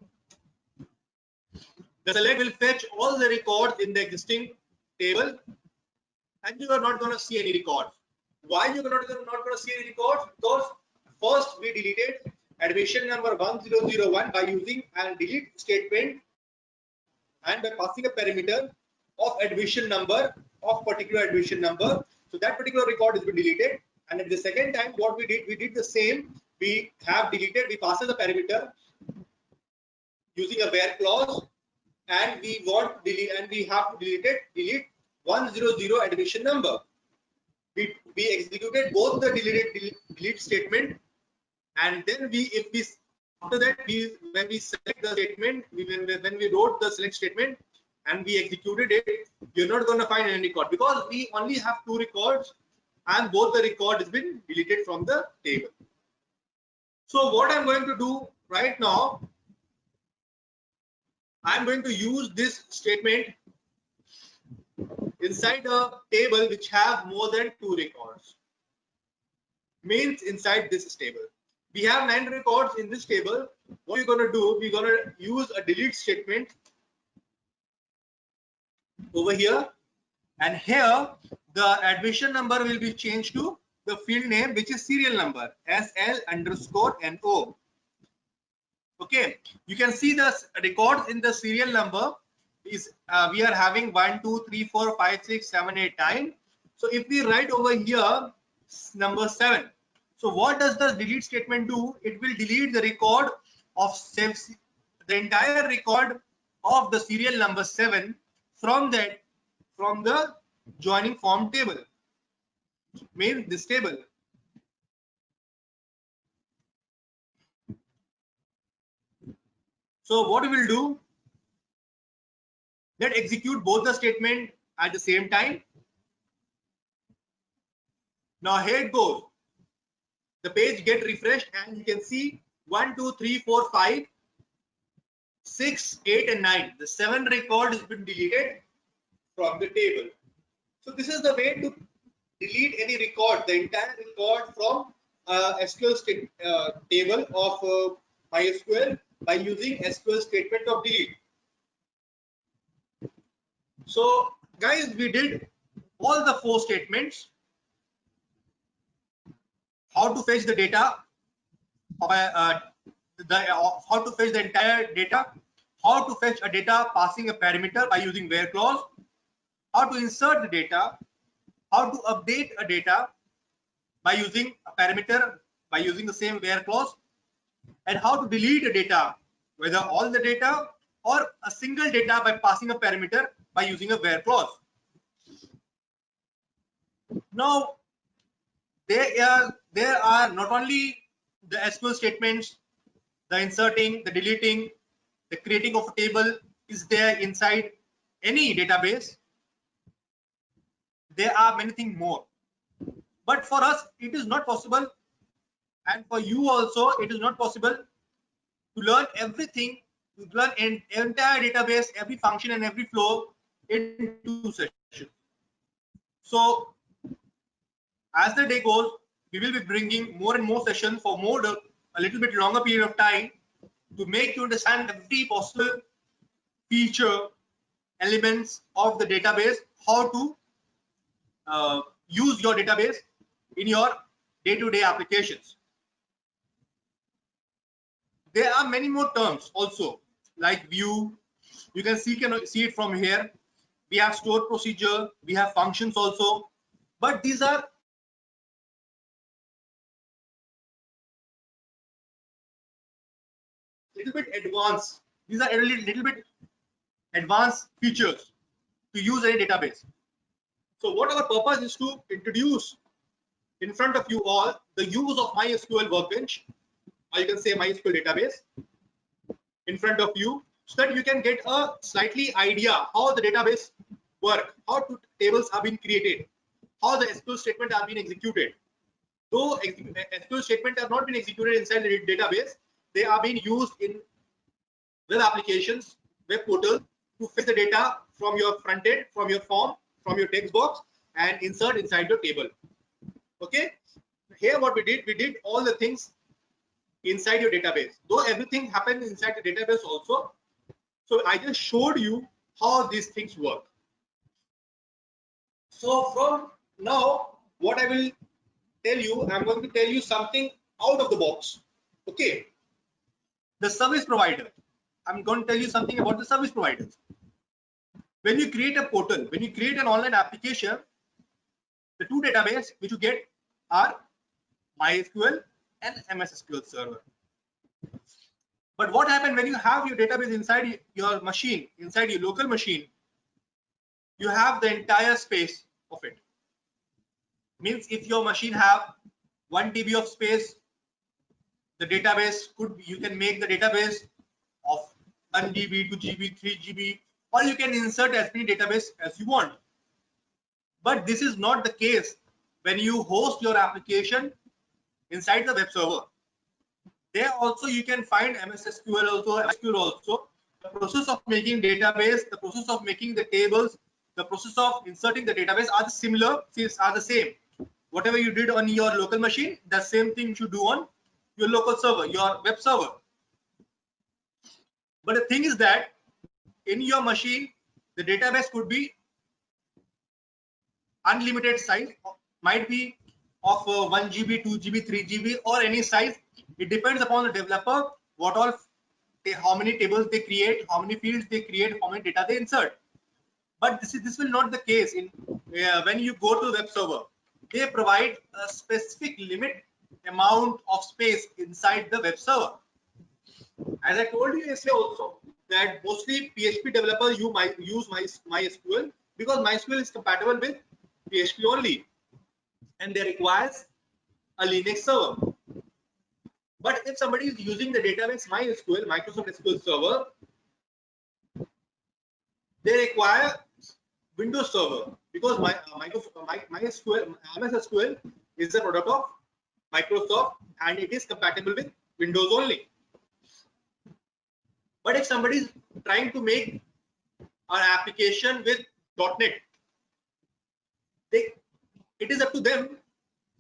the select will fetch all the records in the existing table, and you are not going to see any records. Why you are not going to see any records? Because first we deleted admission number 1001 by using a delete statement and by passing a parameter of admission number of particular admission number. So that particular record has been deleted. And at the second time, what we did the same. We have deleted, we pass as a parameter using a where clause, and we want delete, and we have to delete 100 admission number. We executed both the delete statement, and then after that when we select the statement, when we wrote the select statement and we executed it, you're not going to find any record because we only have two records and both the record has been deleted from the table. So what I'm going to do right now, I'm going to use this statement inside a table which have more than two records. Means inside this table we have 9 records in this table. What we're going to do, we're going to use a delete statement over here, and here the admission number will be changed to the field name, which is serial number SL_NO. Okay, you can see the records in the serial number is we are having 1 2 3 4 5 6 7 8 9. So if we write over here number 7, so what does the delete statement do? It will delete the record of the entire record of the serial number 7 from the joining form table, means this table. So what we will do, let's execute both the statement at the same time. Now here it goes. The page get refreshed and you can see 1 2 3 4 5 6 8 and 9. The 7 record has been deleted from the table. So this is the way to delete any record, the entire record from SQL table of MySQL by using SQL statement of delete. So guys, we did all the 4 statements. How to fetch the data, how to fetch the entire data, how to fetch a data passing a parameter by using where clause, how to insert the data, how to update a data by using a parameter by using the same where clause, and how to delete a data, whether all the data or a single data by passing a parameter by using a where clause. Now there are not only the SQL statements, the inserting, the deleting, the creating of a table is there inside any database. There are many things more, but for us it is not possible, and for you also it is not possible to learn everything, to learn an entire database, every function and every flow in 2 sessions. So as the day goes, we will be bringing more and more sessions for a little bit longer period of time to make you understand every possible feature, elements of the database, how to use your database in your day-to-day applications. There are many more terms also, like view. You can see it from here. we have store procedure, we have functions also, but these are little bit advanced. These are a little bit advanced features to use any database. So what our purpose is to introduce in front of you all the use of MySQL Workbench, or you can say MySQL database in front of you, so that you can get a slightly idea how the database work, how tables are being created, how the SQL statement are being executed. Though SQL statements have not been executed inside the database, they are being used in web applications, web portal to fetch the data from your front end, from your form, from your text box, and insert inside your table. Okay, here what we did all the things inside your database, though everything happens inside the database also. So I just showed you how these things work. So from now, what I will tell you, I'm going to tell you something out of the box. Okay, the service provider. I'm going to tell you something about the service providers. When you create a portal, when you create an online application, the two databases which you get are MySQL and MS SQL Server. But what happens when you have your database inside your machine, inside your local machine? You have the entire space of it. Means if your machine have 1 TB of space, the database could be, you can make the database of 1 GB, 2 GB, 3 GB, or you can insert as many database as you want. But this is not the case when you host your application inside the web server. There also you can find MS SQL also, SQL also. The process of making database, the process of making the tables, the process of inserting the database are similar, are the same. Whatever you did on your local machine, the same thing you should do on your local server, your web server. But the thing is that in your machine, the database could be unlimited size, might be of 1 GB, 2 GB, 3 GB, or any size. It depends upon the developer, what all, how many tables they create, how many fields they create, how many data they insert. But this will not the case in when you go to the web server. They provide a specific limit amount of space inside the web server. As I told you yesterday also, that mostly PHP developers use MySQL because MySQL is compatible with PHP only, and they requires a Linux server. But if somebody is using the database MySQL, Microsoft SQL Server, they require Windows Server because MySQL, MS SQL is a product of Microsoft and it is compatible with Windows only. But if somebody is trying to make an application with .NET, it is up to them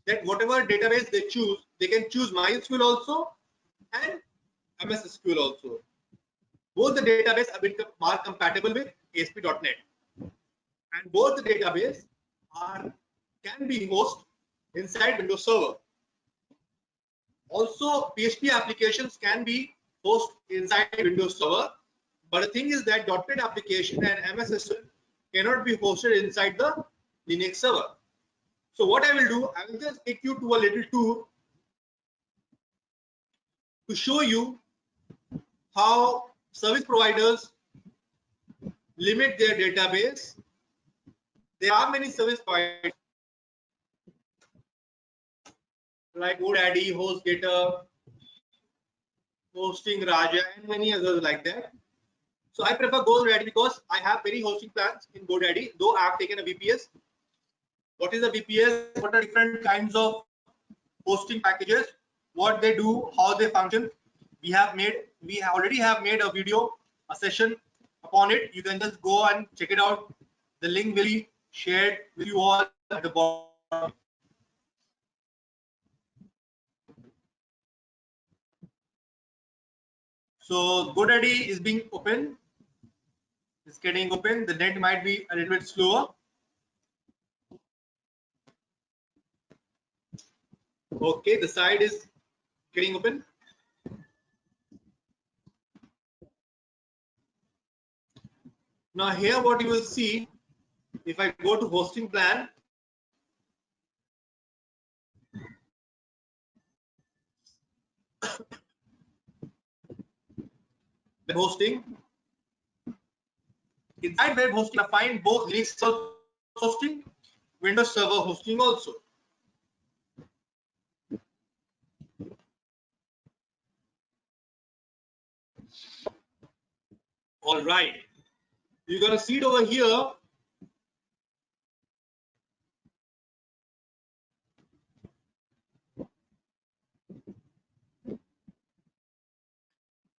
that whatever database they choose, they can choose MySQL also and MS SQL also. Both the database are compatible with ASP.NET, and both the database can be hosted inside Windows Server. Also, PHP applications can be hosted inside Windows Server, but the thing is that .NET application and MS SQL cannot be hosted inside the Linux server. So what I will do, I will just take you to a little tour to show you how service providers limit their database. There are many service providers like GoDaddy, HostGator, Hosting Raja, and many others like that. So I prefer GoDaddy because I have many hosting plans in GoDaddy, though I have taken a VPS. What is a VPS? What are different kinds of hosting packages? What they do, how they function? We already have made a video, a session upon it. You can just go and check it out. The link will be shared with you all at the bottom. So GoDaddy is being open. It's getting open. The net might be a little bit slower. Okay, the site is getting open. Now here what you will see, if I go to hosting plan, web hosting, inside web hosting, I find both Linux hosting, Windows Server hosting also. All right, you're gonna see it over here.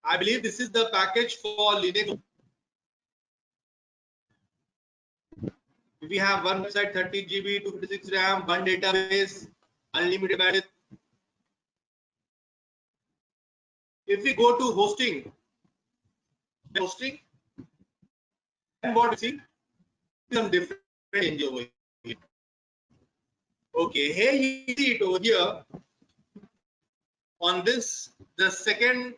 I believe this is the package for Linux. We have one website, 30 GB, 256 RAM, one database, unlimited bandwidth. If we go to hosting, and what we see, some different change over here. Okay, here you see it over here on this, the second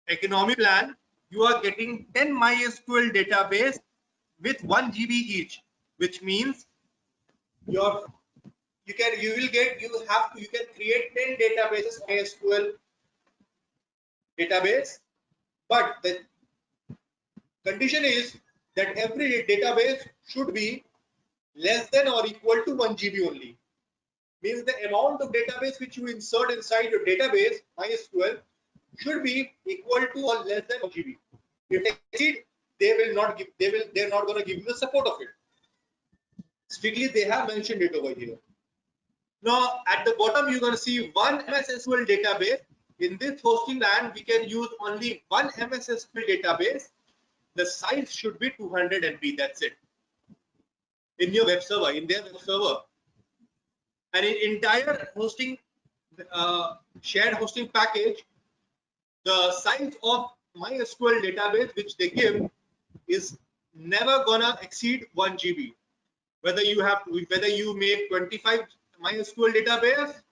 economy plan, you are getting 10 MySQL database with 1 GB each, which means you can create 10 databases MySQL database, but the condition is that every database should be less than or equal to 1 GB only. Means the amount of database which you insert inside your database MySQL should be equal to or less than 1 GB. If they exceed, they're not going to give you the support of it. Strictly, they have mentioned it over here. Now, at the bottom, you're going to see one MS SQL database. In this hosting LAN, we can use only one MS SQL database. The size should be 200 MB. That's it. In your web server, in their web server. And in entire hosting, shared hosting package, the size of MySQL database which they give is never gonna exceed 1 GB. Whether you make 25 MySQL database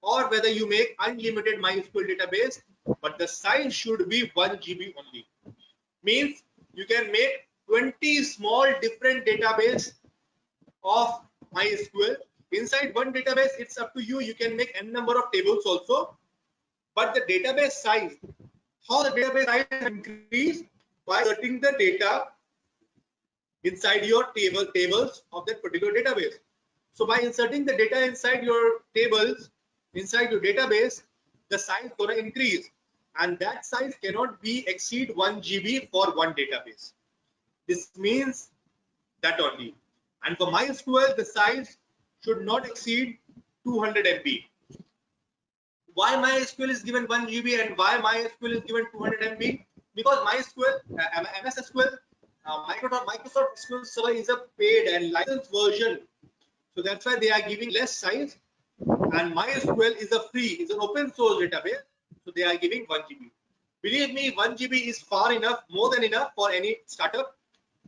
or whether you make unlimited MySQL database, but the size should be 1 GB only. Means you can make 20 small different database of MySQL. Inside one database, it's up to you. You can make n number of tables also, but the database size, how the database size increase by inserting the data inside your tables of that particular database. So by inserting the data inside your tables, inside your database, the size gonna increase, and that size cannot be exceed 1 GB for one database. This means that only. And for MySQL, the size should not exceed 200 MB. Why MySQL is given 1 GB and why MySQL is given 200 MB? Because MySQL, MS SQL, Microsoft SQL Server is a paid and licensed version. So that's why they are giving less size. And MySQL is a free, is an open source database. So they are giving 1 GB. Believe me, 1 GB is far enough, more than enough for any startup,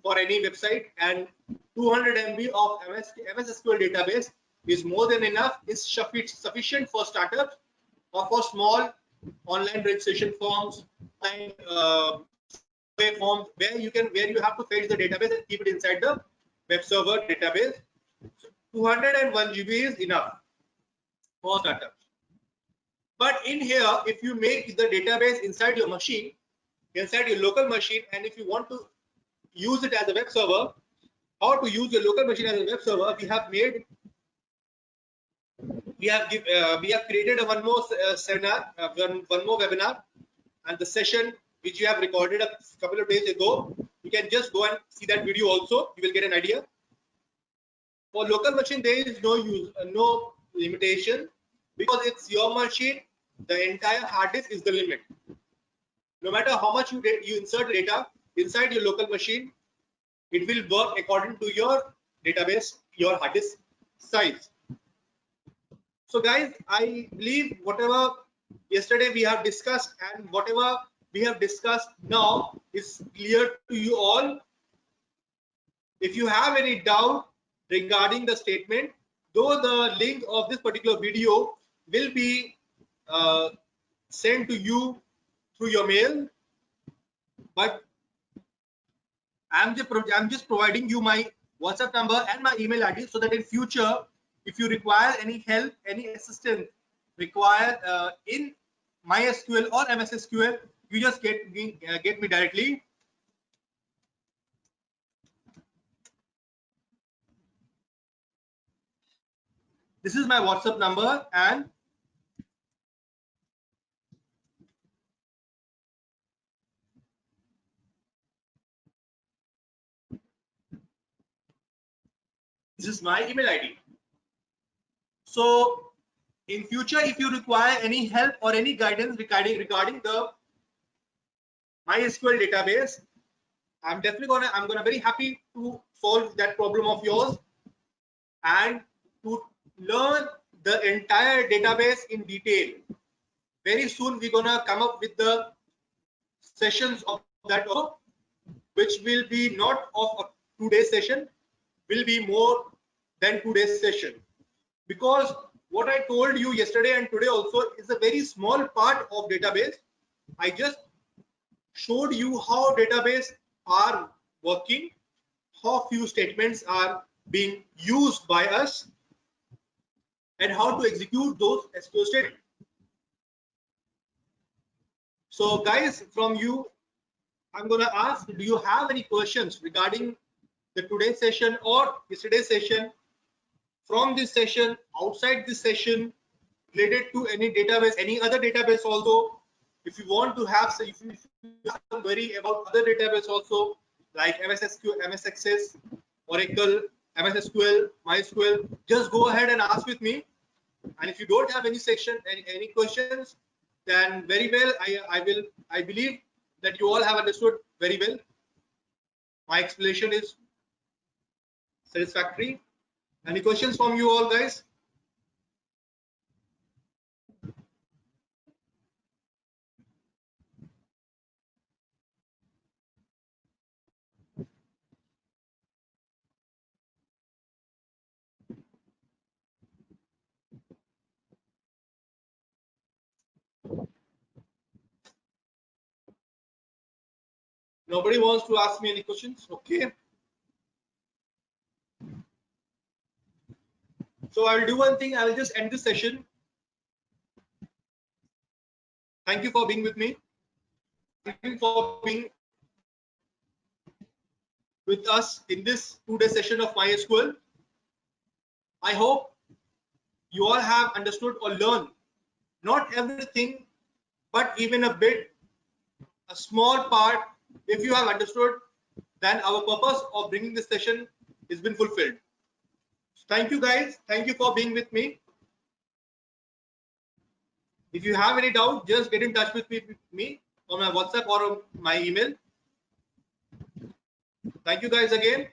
for any website, and 200 MB of MS SQL database is more than enough, is sufficient for startups or for small online registration forms and survey forms where you have to fetch the database and keep it inside the web server database. So 201 GB is enough for startups. But in here, if you make the database inside your machine, inside your local machine, and if you want to use it as a web server, how to use your local machine as a web server, we have created one more seminar, one more webinar, and the session which we have recorded a couple of days ago. You can just go and see that video also. You will get an idea. For local machine, there is no limitation, because it's your machine. The entire hard disk is the limit. No matter how much you insert data inside your local machine, it will work according to your database, your hard disk size. So guys, I believe whatever yesterday we have discussed and whatever we have discussed now is clear to you all. If you have any doubt regarding the statement, though the link of this particular video will be sent to you through your mail, but I'm just providing you my WhatsApp number and my email ID, so that in future, if you require any help, any assistance required in MySQL or MS SQL, you just get me directly. This is my WhatsApp number, and this is my email ID. So in future, if you require any help or any guidance regarding the MySQL database, I'm gonna very happy to solve that problem of yours and to learn the entire database in detail. Very soon we're gonna come up with the sessions of that also, which will be not of a 2-day session, will be more than 2 days session. Because what I told you yesterday and today also is a very small part of database. I just showed you how database are working, how few statements are being used by us, and how to execute those SQL statements. So guys, from you, I'm going to ask, do you have any questions regarding the today's session or yesterday's session, from this session, outside this session, related to any database, any other database also? If you want to have, if you have some query about other database also, like MS SQL, MS Access, Oracle, MS SQL, MySQL, just go ahead and ask with me. And if you don't have any section, any questions, then very well, I believe that you all have understood very well. My explanation is satisfactory. Any questions from you all, guys? Nobody wants to ask me any questions? Okay. So I'll do one thing. I'll just end this session. Thank you for being with me. Thank you for being with us in this 2-day session of MySQL. I hope you all have understood or learned, not everything, but even a bit, a small part. If you have understood, then our purpose of bringing this session has been fulfilled. Thank you, guys. Thank you for being with me. If you have any doubt, just get in touch with me on my WhatsApp or on my email. Thank you, guys, again.